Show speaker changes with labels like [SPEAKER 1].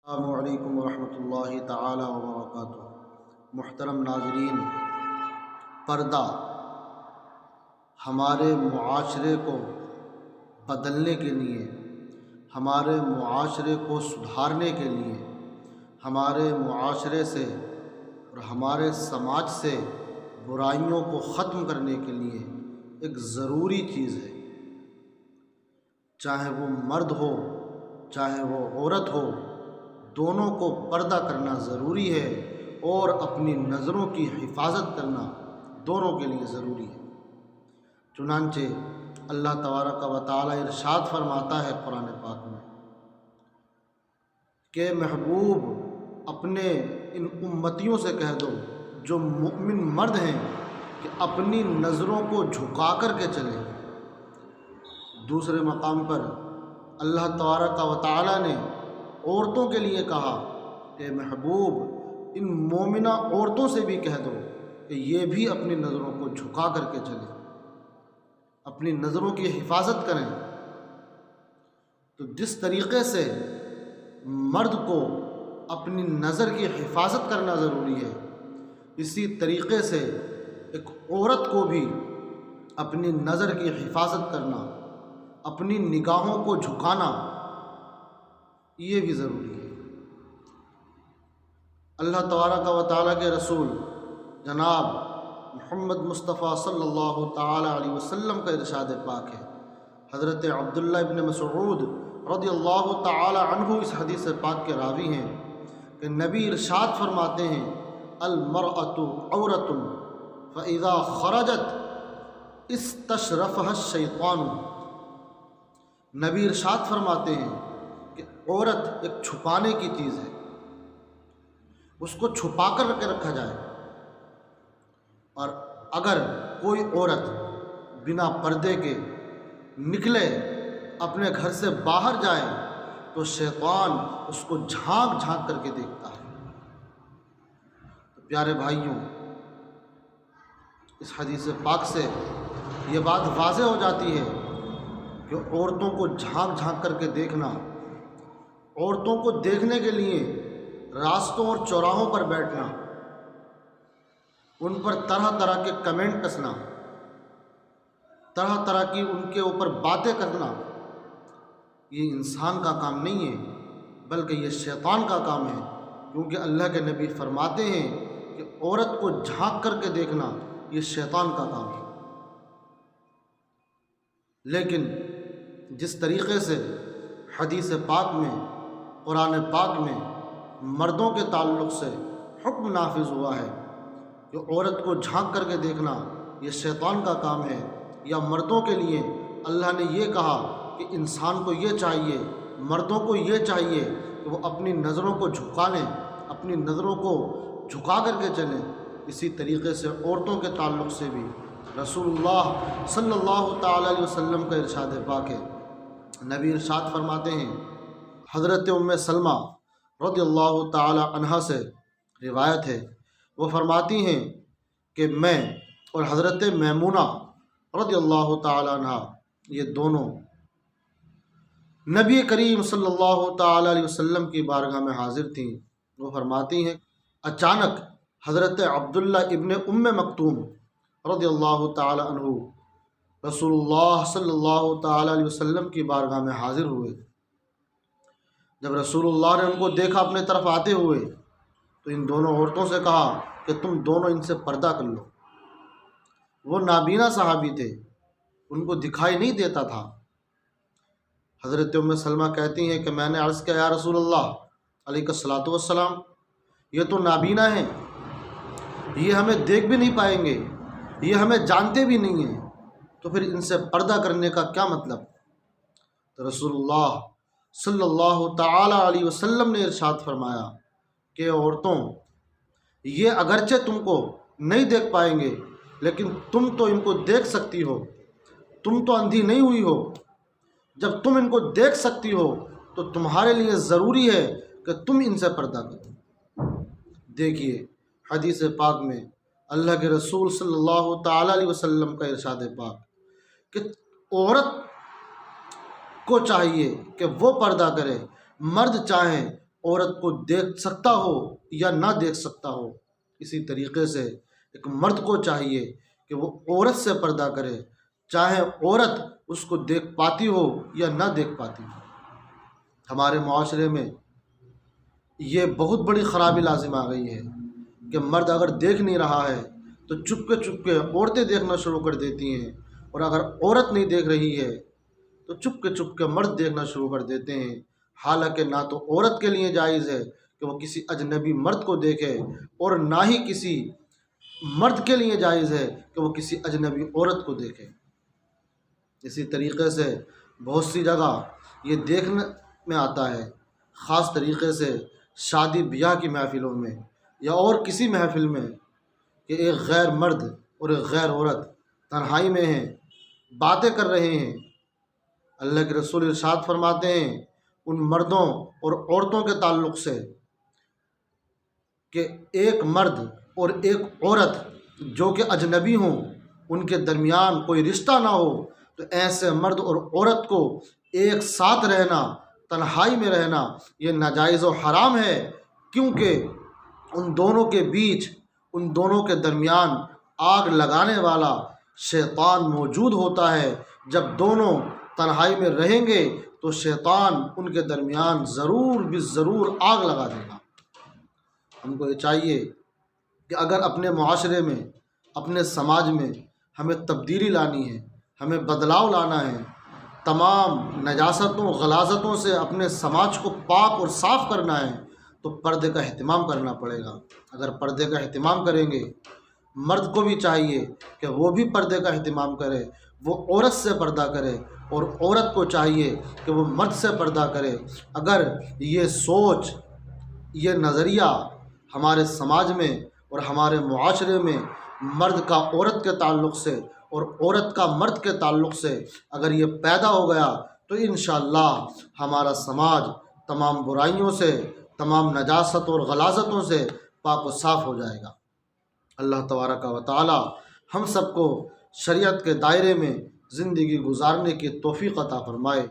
[SPEAKER 1] السلام علیکم ورحمۃ اللہ تعالی وبرکاتہ۔ محترم ناظرین، پردہ ہمارے معاشرے کو بدلنے کے لیے، ہمارے معاشرے کو سدھارنے کے لیے، ہمارے معاشرے سے اور ہمارے سماج سے برائیوں کو ختم کرنے کے لیے ایک ضروری چیز ہے۔ چاہے وہ مرد ہو چاہے وہ عورت ہو، دونوں کو پردہ کرنا ضروری ہے، اور اپنی نظروں کی حفاظت کرنا دونوں کے لیے ضروری ہے۔ چنانچہ اللہ تبارک و تعالی ارشاد فرماتا ہے قرآن پاک میں کہ محبوب اپنے ان امتیوں سے کہہ دو جو مؤمن مرد ہیں کہ اپنی نظروں کو جھکا کر کے چلیں۔ دوسرے مقام پر اللہ تبارک و تعالی نے عورتوں کے لیے کہا کہ محبوب ان مومنہ عورتوں سے بھی کہہ دو کہ یہ بھی اپنی نظروں کو جھکا کر کے چلیں، اپنی نظروں کی حفاظت کریں۔ تو جس طریقے سے مرد کو اپنی نظر کی حفاظت کرنا ضروری ہے، اسی طریقے سے ایک عورت کو بھی اپنی نظر کی حفاظت کرنا، اپنی نگاہوں کو جھکانا، یہ بھی ضروری ہے۔ اللہ تبارک و تعالیٰ کے رسول جناب محمد مصطفیٰ صلی اللہ تعالیٰ علیہ وسلم کا ارشاد پاک ہے۔ حضرت عبداللہ ابن مسعود رضی اللہ تعالیٰ عنہ اس حدیث پاک کے راوی ہیں کہ نبی ارشاد فرماتے ہیں المرأۃ عورۃ فإذا خرجت استشرفها الشیطان۔ نبی ارشاد فرماتے ہیں کہ عورت ایک چھپانے کی چیز ہے، اس کو چھپا کر کے رکھا جائے، اور اگر کوئی عورت بنا پردے کے نکلے، اپنے گھر سے باہر جائے، تو شیطان اس کو جھانک جھانک کر کے دیکھتا ہے۔ تو پیارے بھائیوں، اس حدیث پاک سے یہ بات واضح ہو جاتی ہے کہ عورتوں کو جھانک جھانک کر کے دیکھنا، عورتوں کو دیکھنے کے لیے راستوں اور چوراہوں پر بیٹھنا، ان پر طرح طرح کے کمنٹ کسنا، طرح طرح کی ان کے اوپر باتیں کرنا، یہ انسان کا کام نہیں ہے بلکہ یہ شیطان کا کام ہے، کیونکہ اللہ کے نبی فرماتے ہیں کہ عورت کو جھانک کر کے دیکھنا یہ شیطان کا کام ہے۔ لیکن جس طریقے سے حدیث پاک میں، قرآن پاک میں مردوں کے تعلق سے حکم نافذ ہوا ہے کہ عورت کو جھانک کر کے دیکھنا یہ شیطان کا کام ہے، یا مردوں کے لیے اللہ نے یہ کہا کہ انسان کو یہ چاہیے، مردوں کو یہ چاہیے کہ وہ اپنی نظروں کو جھکا لیں، اپنی نظروں کو جھکا کر کے چلیں، اسی طریقے سے عورتوں کے تعلق سے بھی رسول اللہ صلی اللہ تعالیٰ علیہ وسلم کا ارشاد پاک ہے۔ نبی ارشاد فرماتے ہیں، حضرت سلمہ رضی اللہ تعالی عنہا سے روایت ہے، وہ فرماتی ہیں کہ میں اور حضرت میمونہ رضی اللہ تعالی عنہا، یہ دونوں نبی کریم صلی اللہ تعالی علیہ وسلم کی بارگاہ میں حاضر تھیں۔ وہ فرماتی ہیں اچانک حضرت عبداللہ ابن مکتوم رضی اللہ تعالی عنہ رسول اللہ صلی اللہ تعالی علیہ وسلم کی بارگاہ میں حاضر ہوئے۔ جب رسول اللہ نے ان کو دیکھا اپنے طرف آتے ہوئے، تو ان دونوں عورتوں سے کہا کہ تم دونوں ان سے پردہ کر لو۔ وہ نابینا صحابی تھے، ان کو دکھائی نہیں دیتا تھا۔ حضرت سلمہ کہتی ہیں کہ میں نے عرض کیا یا رسول اللہ علیہ الصلوۃ والسلام، یہ تو نابینا ہیں، یہ ہمیں دیکھ بھی نہیں پائیں گے، یہ ہمیں جانتے بھی نہیں ہیں، تو پھر ان سے پردہ کرنے کا کیا مطلب؟ تو رسول اللہ صلی اللہ تعالی علیہ وسلم نے ارشاد فرمایا کہ عورتوں، یہ اگرچہ تم کو نہیں دیکھ پائیں گے، لیکن تم تو ان کو دیکھ سکتی ہو، تم تو اندھی نہیں ہوئی ہو۔ جب تم ان کو دیکھ سکتی ہو تو تمہارے لیے ضروری ہے کہ تم ان سے پردہ کرو۔ دیکھیے حدیث پاک میں اللہ کے رسول صلی اللہ تعالی علیہ وسلم کا ارشاد پاک کہ عورت کو چاہیے کہ وہ پردہ کرے، مرد چاہیں عورت کو دیکھ سکتا ہو یا نہ دیکھ سکتا ہو، اسی طریقے سے ایک مرد کو چاہیے کہ وہ عورت سے پردہ کرے، چاہے عورت اس کو دیکھ پاتی ہو یا نہ دیکھ پاتی ہو۔ ہمارے معاشرے میں یہ بہت بڑی خرابی لازم آ گئی ہے کہ مرد اگر دیکھ نہیں رہا ہے تو چپ کے عورتیں دیکھنا شروع کر دیتی ہیں، اور اگر عورت نہیں دیکھ رہی ہے تو چپ کے مرد دیکھنا شروع کر دیتے ہیں، حالانکہ نہ تو عورت کے لیے جائز ہے کہ وہ کسی اجنبی مرد کو دیکھے، اور نہ ہی کسی مرد کے لیے جائز ہے کہ وہ کسی اجنبی عورت کو دیکھے۔ اسی طریقے سے بہت سی جگہ یہ دیکھنے میں آتا ہے، خاص طریقے سے شادی بیاہ کی محفلوں میں یا اور کسی محفل میں، کہ ایک غیر مرد اور ایک غیر عورت تنہائی میں ہیں، باتیں کر رہے ہیں۔ اللہ کے رسول ارشاد فرماتے ہیں ان مردوں اور عورتوں کے تعلق سے کہ ایک مرد اور ایک عورت جو کہ اجنبی ہوں، ان کے درمیان کوئی رشتہ نہ ہو، تو ایسے مرد اور عورت کو ایک ساتھ رہنا، تنہائی میں رہنا، یہ ناجائز و حرام ہے، کیونکہ ان دونوں کے بیچ، ان دونوں کے درمیان آگ لگانے والا شیطان موجود ہوتا ہے۔ جب دونوں تنہائی میں رہیں گے تو شیطان ان کے درمیان ضرور ضرور آگ لگا دے گا۔ ہم کو یہ چاہیے کہ اگر اپنے معاشرے میں، اپنے سماج میں ہمیں تبدیلی لانی ہے، ہمیں بدلاؤ لانا ہے، تمام نجاستوں غلاظتوں سے اپنے سماج کو پاک اور صاف کرنا ہے، تو پردے کا اہتمام کرنا پڑے گا۔ اگر پردے کا اہتمام کریں گے، مرد کو بھی چاہیے کہ وہ بھی پردے کا اہتمام کرے، وہ عورت سے پردہ کرے، اور عورت کو چاہیے کہ وہ مرد سے پردہ کرے۔ اگر یہ سوچ، یہ نظریہ ہمارے سماج میں اور ہمارے معاشرے میں مرد کا عورت کے تعلق سے اور عورت کا مرد کے تعلق سے اگر یہ پیدا ہو گیا تو انشاءاللہ ہمارا سماج تمام برائیوں سے، تمام نجاست اور غلاظتوں سے پاک و صاف ہو جائے گا۔ اللہ تبارک و تعالی ہم سب کو شریعت کے دائرے میں زندگی گزارنے کی توفیق عطا فرمائے۔